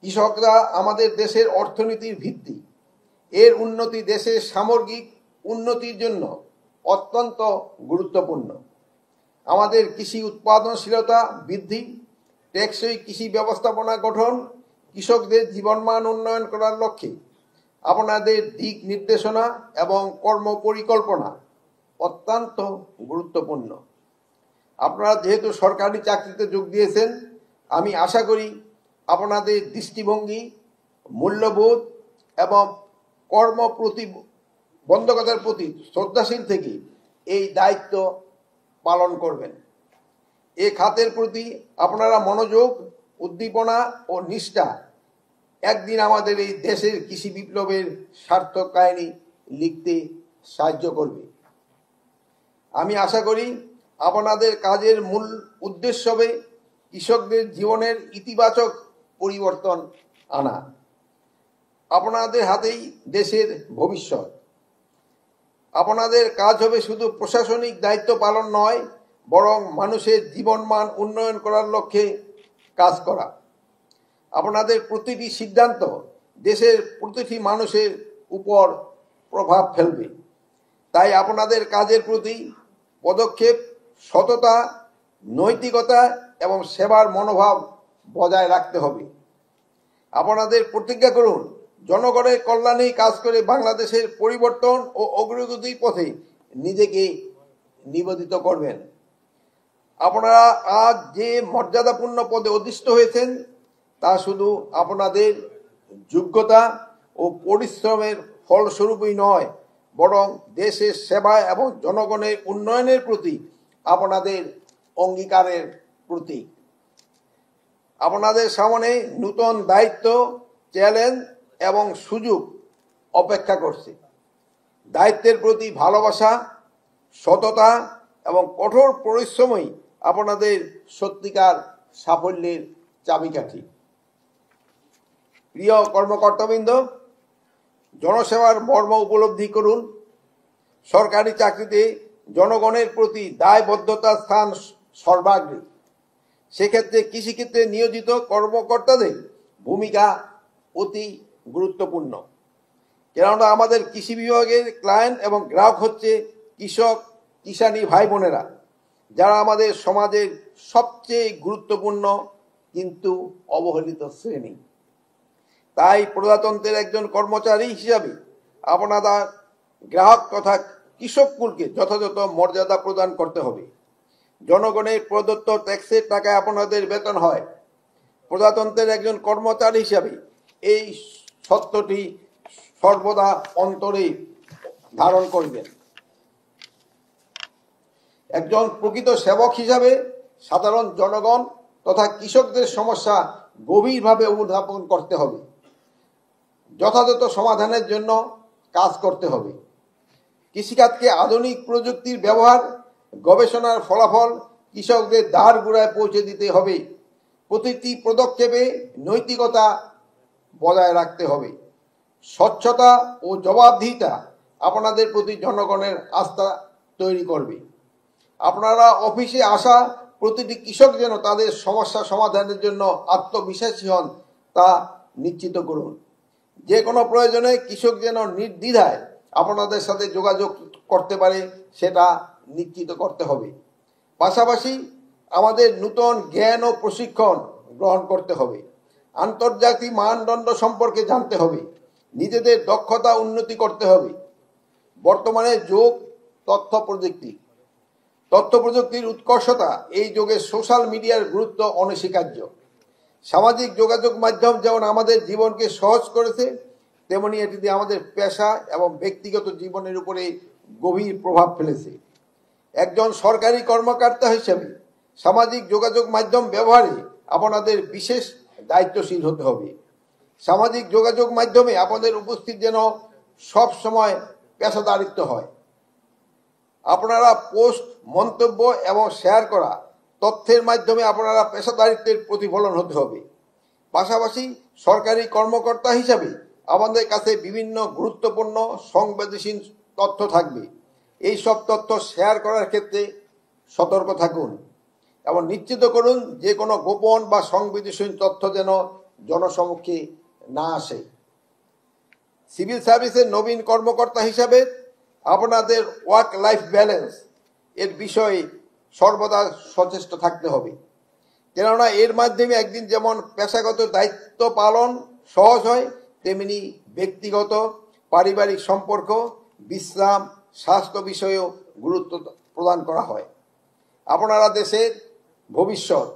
কৃষকরা আমাদের দেশের অর্থনীতির ভিত্তি। এর উন্নতি দেশের সামগ্রিক উন্নতির জন্য অত্যন্ত গুরুত্বপূর্ণ। আমাদের কৃষি উৎপাদনশীলতা বৃদ্ধি, টেকসই কৃষি ব্যবস্থাপনা গঠন, কৃষকদের জীবনমান উন্নয়ন করার লক্ষ্যে আপনাদের দিক নির্দেশনা এবং কর্ম পরিকল্পনা অত্যন্ত গুরুত্বপূর্ণ। আপনারা যেহেতু সরকারি চাকরিতে যোগ দিয়েছেন, আমি আশা করি আপনাদের দৃষ্টিভঙ্গি, মূল্যবোধ এবং কর্মপ্রতিবন্ধকতার প্রতি শ্রদ্ধাশীল থেকে এই দায়িত্ব পালন করবেন। এ খাতের প্রতি আপনারা মনোযোগ, উদ্দীপনা ও নিষ্ঠা একদিন আমাদের এই দেশের কৃষি বিপ্লবের সার্থক কাহিনী লিখতে সাহায্য করবে। আমি আশা করি আপনাদের কাজের মূল উদ্দেশ্য হবে কৃষকদের জীবনের ইতিবাচক পরিবর্তন আনা। আপনাদের হাতেই দেশের ভবিষ্যৎ। আপনাদের কাজ হবে শুধু প্রশাসনিক দায়িত্ব পালন নয়, বরং মানুষের জীবনমান উন্নয়ন করার লক্ষ্যে কাজ করা। আপনাদের প্রতিটি সিদ্ধান্ত দেশের প্রতিটি মানুষের উপর প্রভাব ফেলবে। তাই আপনাদের কাজের প্রতি পদক্ষেপ সততা, নৈতিকতা এবং সেবার মনোভাব বজায় রাখতে হবে। আপনাদের প্রতিজ্ঞা করুন, জনগণের কল্যাণেই কাজ করে বাংলাদেশের পরিবর্তন ও অগ্রগতির পথে নিজেকে নিবেদিত করবেন। আপনারা আজ যে মর্যাদাপূর্ণ পদে অধিষ্ঠিত হয়েছেন, তা শুধু আপনাদের যোগ্যতা ও পরিশ্রমের ফলস্বরূপই নয়, বরং দেশের সেবা এবং জনগণের উন্নয়নের প্রতি আপনাদের অঙ্গীকারের প্রতীক। আপনাদের সামনে নতুন দায়িত্ব, চ্যালেঞ্জ এবং সুযোগ অপেক্ষা করছে। দায়িত্বের প্রতি ভালোবাসা, সততা এবং কঠোর পরিশ্রমই আপনাদের সত্যিকার সাফল্যের চাবিকাঠি। প্রিয় কর্মকর্তাবৃন্দ, জনসেবার মর্ম উপলব্ধি করুন। সরকারি চাকরিতে জনগণের প্রতি দায়বদ্ধতার স্থান সর্বাগ্রে। সেক্ষেত্রে কৃষিক্ষেত্রে নিয়োজিত কর্মকর্তাদের ভূমিকা অতি গুরুত্বপূর্ণ, কেননা আমাদের কৃষি বিভাগের ক্লায়েন্ট এবং গ্রাহক হচ্ছে কৃষক, কিষানি ভাই বোনেরা, যারা আমাদের সমাজের সবচেয়ে গুরুত্বপূর্ণ কিন্তু অবহেলিত শ্রেণী। তাই প্রজাতন্ত্রের একজন কর্মচারী হিসাবে আপনারা গ্রাহক তথা কৃষককুলকে যথাযথ মর্যাদা প্রদান করতে হবে। জনগণের প্রদত্ত ট্যাক্সের টাকায় আপনাদের বেতন হয়। প্রজাতন্ত্রের একজন কর্মচারী হিসাবে এই সত্যটি সর্বদা অন্তরে ধারণ করবেন। একজন প্রকৃত সেবক হিসাবে সাধারণ জনগণ তথা কৃষকদের সমস্যা গভীরভাবে অনুধাবন করতে হবে। যথাযথ সমাধানের জন্য কাজ করতে হবে। কৃষিখাতকে আধুনিক প্রযুক্তির ব্যবহার, গবেষণার ফলাফল কৃষকদের দ্বার গোড়ায় পৌঁছে দিতে হবে। প্রতিটি পদক্ষেপে নৈতিকতা বজায় রাখতে হবে। স্বচ্ছতা ও জবাবদিহিতা আপনাদের প্রতি জনগণের আস্থা তৈরি করবে। আপনারা অফিসে আসা প্রতিটি কৃষক যেন তাদের সমস্যা সমাধানের জন্য আত্মবিশ্বাসী হন, তা নিশ্চিত করুন। যে কোনো প্রয়োজনে কৃষক যেন নির্দ্বিধায় আপনাদের সাথে যোগাযোগ করতে পারে, সেটা নিশ্চিত করতে হবে। পাশাপাশি আমাদের নতুন জ্ঞান ও প্রশিক্ষণ গ্রহণ করতে হবে। আন্তর্জাতিক মানদণ্ড সম্পর্কে জানতে হবে। নিজেদের দক্ষতা উন্নতি করতে হবে। বর্তমানে যুগ তথ্য প্রযুক্তির উৎকর্ষতা, এই যুগে সোশ্যাল মিডিয়ার গুরুত্ব অনস্বীকার্য। সামাজিক যোগাযোগ মাধ্যম যেমন আমাদের জীবনকে সহজ করেছে, তেমনি এটিতে আমাদের পেশা এবং ব্যক্তিগত জীবনের উপরে গভীর প্রভাব ফেলেছে। একজন সরকারি কর্মকর্তা হিসেবে সামাজিক যোগাযোগ মাধ্যম ব্যবহারে আপনাদের বিশেষ দায়িত্বশীল হতে হবে। সামাজিক যোগাযোগ মাধ্যমে আপনাদের উপস্থিত যেন সব সময় পেশাদারিত্ব হয়। আপনারা পোস্ট, মন্তব্য এবং শেয়ার করা তথ্যের মাধ্যমে আপনারা পেশাদারিত্বের প্রতিফলন হতে হবে। পাশাপাশি সরকারি কর্মকর্তা হিসাবে আমাদের কাছে বিভিন্ন গুরুত্বপূর্ণ সংবেদনশীল তথ্য থাকবে। এই সব তথ্য শেয়ার করার ক্ষেত্রে সতর্ক থাকুন এবং নিশ্চিত করুন যে কোনো গোপন বা সংবেদনশীল তথ্য যেন জনসমক্ষে না আসে। সিভিল সার্ভিসের নবীন কর্মকর্তা হিসাবে আপনাদের ওয়ার্ক লাইফ ব্যালেন্স এর বিষয়ে সর্বদা সচেষ্ট থাকতে হবে, কেননা এর মাধ্যমে একদিন যেমন পেশাগত দায়িত্ব পালন সহজ হয়, তেমনি ব্যক্তিগত পারিবারিক সম্পর্ক, বিশ্রাম, স্বাস্থ্য বিষয়েও গুরুত্ব প্রদান করা হয়। আপনারা দেশের ভবিষ্যৎ,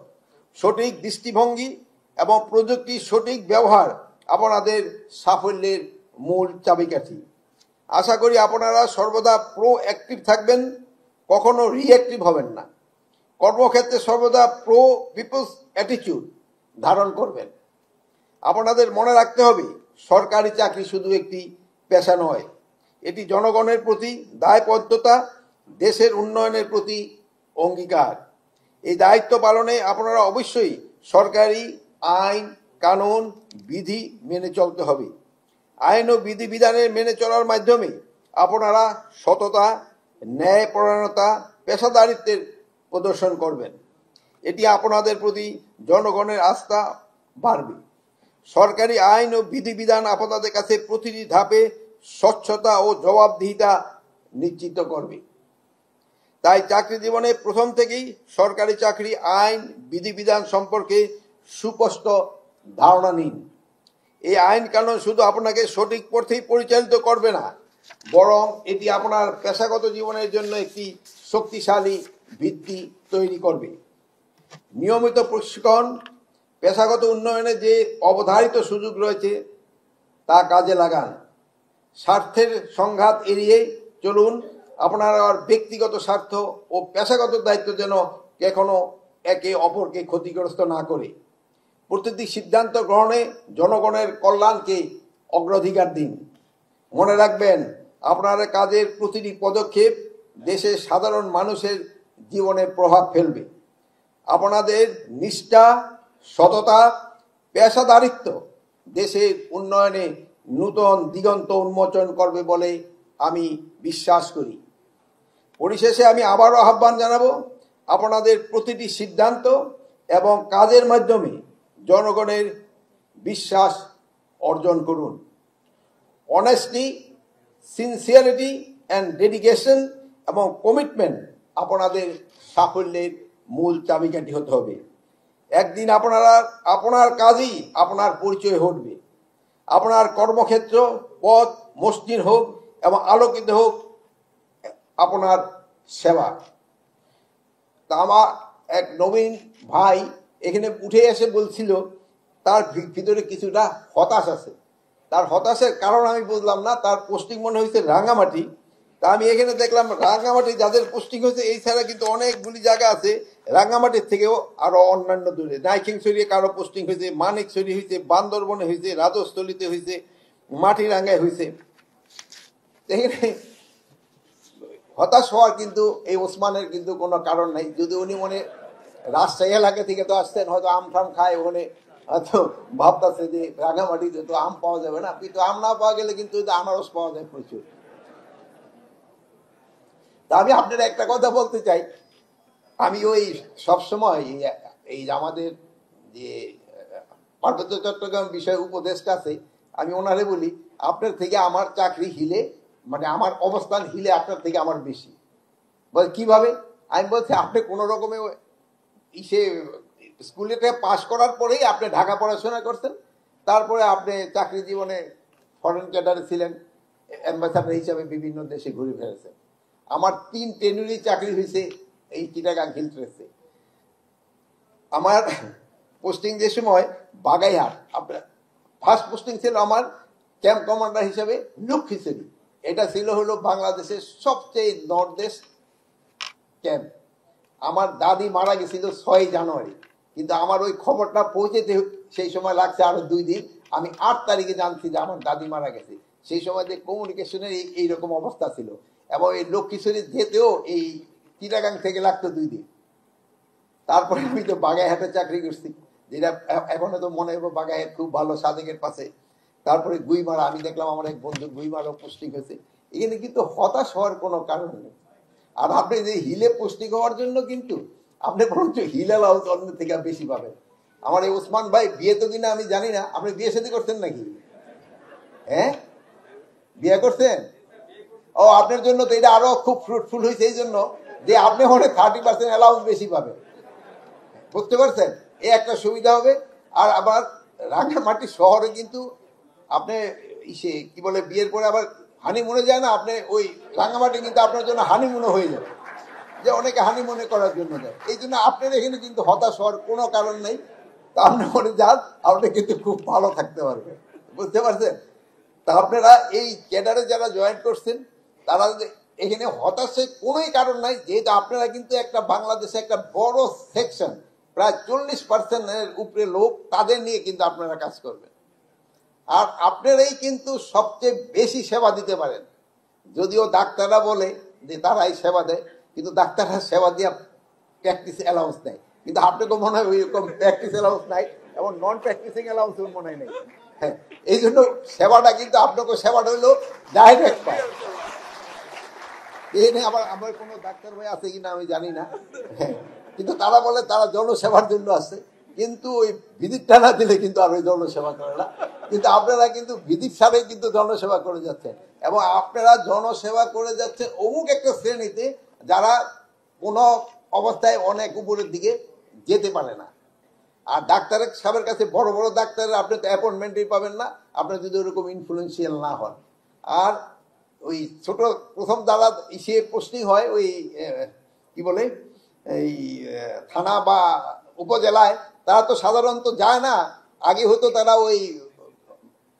সঠিক দৃষ্টিভঙ্গি এবং প্রযুক্তির সঠিক ব্যবহার আপনাদের সাফল্যের মূল চাবিকাঠি। আশা করি আপনারা সর্বদা প্রোঅ্যাক্টিভ থাকবেন, কখনো রিঅ্যাক্টিভ হবেন না। কর্মক্ষেত্রে সর্বদা প্রো পিপলস অ্যাটিটিউড ধারণ করবেন। আপনাদের মনে রাখতে হবে, সরকারি চাকরি শুধু একটি পেশা নয়, এটি জনগণের প্রতি দায়বদ্ধতা, দেশের উন্নয়নের প্রতি অঙ্গীকার। এই দায়িত্ব পালনে আপনারা অবশ্যই সরকারি আইন, কানুন, বিধি মেনে চলতে হবে। আইন ও বিধিবিধানের মেনে চলার মাধ্যমে আপনারা সততা, ন্যায়পরায়ণতা, পেশাদারিত্বের প্রদর্শন করবেন। এটি আপনাদের প্রতি জনগণের আস্থা বাড়বে। সরকারি আইন ও বিধিবিধান আপনাদের কাছে প্রতিটি ধাপে স্বচ্ছতা ও জবাবদিহিতা নিশ্চিত করবে। তাই চাকরি জীবনে প্রথম থেকেই সরকারি চাকরি আইন বিধিবিধান সম্পর্কে সুস্পষ্ট ধারণা নিন। এই আইন কানুন শুধু আপনাকে সঠিক পথেই পরিচালিত করবে না, বরং এটি আপনার পেশাগত জীবনের জন্য একটি শক্তিশালী ভিত্তি তৈরি করবে। নিয়মিত প্রশিক্ষণ, পেশাগত উন্নয়নে যে অবধারিত সুযোগ রয়েছে তা কাজে লাগান। স্বার্থের সংঘাত এড়িয়ে চলুন। আপনার ব্যক্তিগত স্বার্থ ও পেশাগত দায়িত্ব যেন কখনো একে অপরকে ক্ষতিগ্রস্ত না করে। প্রতিটি সিদ্ধান্ত গ্রহণে জনগণের কল্যাণকে অগ্রাধিকার দিন। মনে রাখবেন, আপনার কাজের প্রতিটি পদক্ষেপ দেশের সাধারণ মানুষের জীবনে প্রভাব ফেলবে। আপনাদের নিষ্ঠা, সততা, পেশাদারিত্ব দেশের উন্নয়নে নূতন দিগন্ত উন্মোচন করবে বলে আমি বিশ্বাস করি। পরিশেষে আমি আবারও আহ্বান জানাবো, আপনাদের প্রতিটি সিদ্ধান্ত এবং কাজের মাধ্যমে জনগণের বিশ্বাস অর্জন করুন। অনেস্টি, সিনসিয়ারিটি অ্যান্ড ডেডিকেশন এবং কমিটমেন্ট আপনাদের সাফল্যের মূল চাবিকাঠি হতে হবে। একদিন আপনার কাজই আপনার পরিচয় ঘটবে। আপনার কর্মক্ষেত্র পথ মসৃণ হোক এবং আলোকিত হোক আপনার সেবা। তা আমার এক নবীন ভাই এখানে উঠে এসে বলছিল তার ভিতরে কিছুটা হতাশ আছে। তার হতাশের কারণ আমি বুঝলাম না। তার পোস্টিং মনে হয়েছে রাঙ্গামাটি। তা আমি এখানে দেখলাম রাঙ্গামাটি যাদের পোস্টিং হয়েছে, এই ছাড়া কিন্তু অনেকগুলি জায়গা আছে রাঙ্গামাটির থেকেও আরো অন্যান্য দূরে। নাইকিংছড়িয়ে কারো পোস্টিং হয়েছে, মানিকছড়ি হয়েছে, বান্দরবনে হয়েছে, রাজস্থলীতে হয়েছে, মাটিরাঙ্গায় হয়েছে। এখানে হতাশ হওয়ার কিন্তু এই ওসমানের কিন্তু কোনো কারণ নাই। যদি উনি মনে রাজশাহী এলাকা থেকে তো আসছেন, হয়তো আম টাম খায়, ওখানে হয়তো ভাবতেছে যে রাঙামাটিতে তো আম পাওয়া যাবে না, কিন্তু আম না পাওয়া গেলে কিন্তু আনারস পাওয়া যায় প্রচুর। তা আমি আপনার একটা কথা বলতে চাই, আমি ওই সবসময় এই আমাদের যে পার্বত্য চট্টগ্রাম বিষয় উপদেষ্টা আছে, আমি ওনারে বলি আপনার থেকে আমার চাকরি হিলে, মানে আমার অবস্থান হিলে আপনার থেকে আমার বেশি। বল কিভাবে? আমি বলছি আপনি কোনো রকমে স্কুলে পাশ করার পরেই আপনি ঢাকা পড়াশোনা করছেন, তারপরে আপনি চাকরি জীবনে ফরেন ক্যাডারে ছিলেন, অ্যাম্বাসাডার হিসাবে বিভিন্ন দেশে ঘুরে ফেলেছেন। আমার 3 টেনুরি চাকরি হয়েছে এই চিটাগাং হিল ট্রেসে। আমার পোস্টিং যে সময় বাগাইহাট, আপনার ফার্স্ট পোস্টিং ছিল আমার ক্যাম্প কমান্ডার হিসেবে লক্ষ্মীছড়ি। এটা ছিল হলো বাংলাদেশের সবচেয়ে নর্থ ইস্ট ক্যাম্প। আমার দাদি মারা গেছিল 6 জানুয়ারি, কিন্তু আমার ওই খবরটা পৌঁছেতে সেই সময় লাগছে আরো 2 দিন। আমি 8 তারিখে জানছি যে আমার দাদি মারা গেছে। সেই সময় যে কমিউনিকেশনের এইরকম অবস্থা ছিল, এবং এই লক্ষ্মীছড়ি যেতেও এই চিটাগাং থেকে লাগতো 2 দিন। তারপরে আমি তো বাগাইহাটে চাকরি করছি, যেটা এখনো তো মনে হবো বাগাইহাট খুব ভালো, সাদেকের পাশে। তারপরে গুইমারা, আমি দেখলাম আমার এক বন্ধু গুইমারাও পোস্টিং হয়েছে। এখানে কিন্তু হতাশ হওয়ার কোনো কারণ নেই। আর আপনি যে হিলে পোস্টিং হওয়ার জন্য কিন্তু আপনি বরঞ্চ হিল অ্যালাউন্স অন্য থেকে বেশি পাবেন। আমার এই ওসমান ভাই বিয়ে তো কিনা আমি জানি না, আপনি বিয়ে শাদী করছেন নাকি? হ্যাঁ, বিয়ে করছেন? ও, আপনার জন্য তো এটা আরো খুব ফ্রুটফুল হয়েছে, এই জন্য যে আপনি মনে 30% অ্যালাউন্স বেশি পাবেন। বুঝতে পারছেন? এই একটা সুবিধা হবে। আর আবার রাঙামাটি শহরে কিন্তু আপনি কি বলে বিয়ের পরে আবার হানিমুনে যায় না, আপনি ওই রাঙামাটি কিন্তু আপনার জন্য হানিমুনে হয়ে যাবে, যে অনেকে হানিমুনে করার জন্য যায়। এই জন্য আপনার এখানে কিন্তু হতাশ হওয়ার কোনো কারণ নেই। তা আপনি মনে যান, আপনি কিন্তু খুব ভালো থাকতে পারবেন। বুঝতে পারছেন? তা আপনারা এই ক্যাডারে যারা জয়েন করছেন তারা এখানে হতাশার কোনোই কারণ নাই, যেহেতু আপনারা কিন্তু একটা বাংলাদেশে একটা বড় সেকশন, প্রায় 40% উপরে লোক, তাদের নিয়ে কিন্তু আপনারা কাজ করবেন। আর আপনারাই কিন্তু সবচেয়ে বেশি সেবা দিতে পারেন। যদিও ডাক্তাররা বলে যে তারাই সেবা দেয়, কিন্তু ডাক্তাররা সেবা দিয়ে প্র্যাকটিস অ্যালাউন্স নেয়, কিন্তু আপনাকে মনে হয় ওইরকম প্র্যাকটিস অ্যালাউন্স নাই এবং নন প্র্যাকটিসিং অ্যালাউন্স মনে হয় নেই। হ্যাঁ, এই জন্য সেবাটা কিন্তু আপনাকে সেবাটা হইলো ডাইরেক্ট পায়। এখানে আবার আমার কোনো ডাক্তার ভাই আছে কিনা আমি জানি না, হ্যাঁ, কিন্তু তারা বলে তারা জনসেবার জন্য আছে, কিন্তু ওই ভিজিটটা না দিলে কিন্তু আর ওই জনসেবা করে না। কিন্তু আপনারা কিন্তু ভিজিট ছাড়াই কিন্তু জনসেবা করে যাচ্ছেন, এবং আপনারা জনসেবা করে যাচ্ছে অমুক একটা শ্রেণীতে যারা কোনো অবস্থায় অনেক উপরের দিকে যেতে পারে না। আর ডাক্তারের সাহেবের কাছে বড় বড় ডাক্তারের আপনি তো অ্যাপয়েন্টমেন্টই পাবেন না, আপনার যদি ওরকম ইনফ্লুয়েন্সিয়াল না হন। আর ওই ছোট প্রথম যারা ইসে পোস্টিং হয় ওই কি বলে এই থানা বা উপজেলায়, তারা তো সাধারণত যায় না। আগে হতো তারা ওই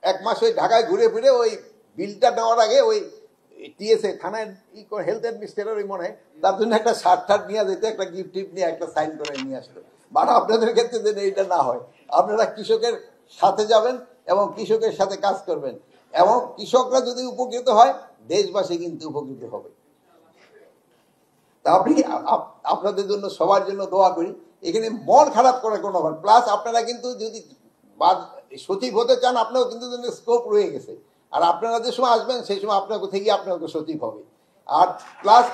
1 মাস ওই ঢাকায় ঘুরে ফিরে ওই বিলটা নেওয়ার আগে ওই টিএসএ থানায় হেলথ অ্যাডমিনিস্ট্রেটর ওই মনে হয় তার জন্য একটা শার্ট ঠার্ট নিয়ে যেতে, একটা গিফট টিফট নিয়ে একটা সাইন করে নিয়ে আসতো। বাট আপনাদের ক্ষেত্রে যেন এইটা না হয়, আপনারা কৃষকের সাথে যাবেন এবং কৃষকের সাথে কাজ করবেন, এবং কৃষকরা যদি উপকৃত হয় দেশবাসী কিন্তু উপকৃত হবে। তা আপনি আপনাদের জন্য সবার জন্য দোয়া করি। এখানে মন খারাপ করে কোনো ব্যাপার। প্লাস আপনারা কিন্তু যদি সচিব হতে চান, আপনারও কিন্তু স্কোপ রয়ে গেছে। আর আপনারা যে সময় আসবেন সেই সময় আপনাকে থেকে আপনাকে সচিব হবে। আর প্লাস